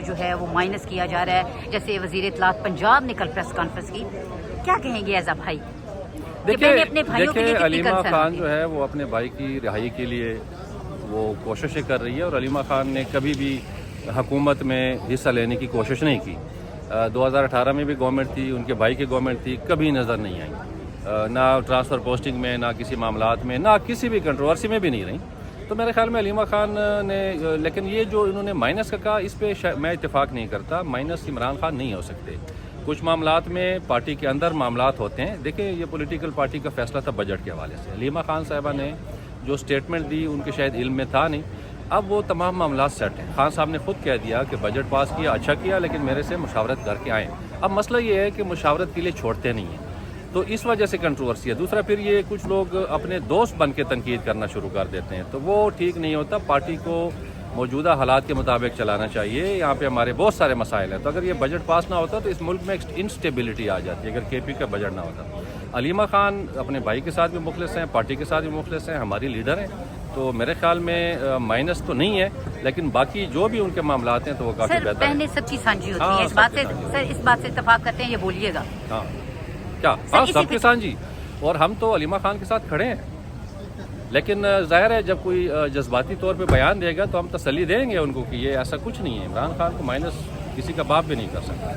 کو جو ہے وہ مائنس کیا جا رہا ہے. جیسے وزیر اطلاعات پنجاب نے کل پریس کانفرنس کی, کیا کہیں گے ایز اے بھائی؟ دیکھیں علیمہ خان جو ہے وہ اپنے بھائی کی رہائی کے لیے وہ کوششیں کر رہی ہے, اور علیمہ خان نے کبھی بھی حکومت میں حصہ لینے کی کوشش نہیں کی. 2018 میں بھی گورنمنٹ تھی, ان کے بھائی کی گورنمنٹ تھی, کبھی نظر نہیں آئی, نہ ٹرانسفر پوسٹنگ میں, نہ کسی معاملات میں, نہ کسی بھی کنٹروورسی میں بھی نہیں رہی. تو میرے خیال میں علیمہ خان نے, لیکن یہ جو انہوں نے مائنس کا کہا اس پہ میں اتفاق نہیں کرتا. مائنس عمران خان نہیں ہو سکتے. کچھ معاملات میں پارٹی کے اندر معاملات ہوتے ہیں. دیکھیں یہ پولیٹیکل پارٹی کا فیصلہ تھا بجٹ کے حوالے سے. علیمہ خان صاحبہ نے جو سٹیٹمنٹ دی ان کے شاید علم میں تھا نہیں. اب وہ تمام معاملات سیٹ ہیں. خان صاحب نے خود کہہ دیا کہ بجٹ پاس کیا, اچھا کیا, لیکن میرے سے مشاورت کر کے آئیں. اب مسئلہ یہ ہے کہ مشاورت کے لیے چھوڑتے نہیں ہیں, تو اس وجہ سے کنٹروورسی ہے. دوسرا پھر یہ کچھ لوگ اپنے دوست بن کے تنقید کرنا شروع کر دیتے ہیں, تو وہ ٹھیک نہیں ہوتا. پارٹی کو موجودہ حالات کے مطابق چلانا چاہیے. یہاں پہ ہمارے بہت سارے مسائل ہیں, تو اگر یہ بجٹ پاس نہ ہوتا تو اس ملک میں انسٹیبلٹی آ جاتی ہے, اگر کے پی کا بجٹ نہ ہوتا. علیمہ خان اپنے بھائی کے ساتھ بھی مخلص ہیں, پارٹی کے ساتھ بھی مخلص ہیں, ہماری لیڈر ہیں, تو میرے خیال میں مائنس تو نہیں ہے, لیکن باقی جو بھی ان کے معاملات ہیں تو وہ کافی بہتر ہیں. سب کی سانجھی ہوتی ہے, اس بات سے اتفاق کرتے ہیں, یہ بولیے گا. ہاں کیا سب کے سانجھی, اور ہم تو علیمہ خان کے ساتھ کھڑے ہیں. لیکن ظاہر ہے جب کوئی جذباتی طور پہ بیان دے گا تو ہم تسلی دیں گے ان کو کہ یہ ایسا کچھ نہیں ہے. عمران خان کو مائنس کسی کا باپ بھی نہیں کر سکتا.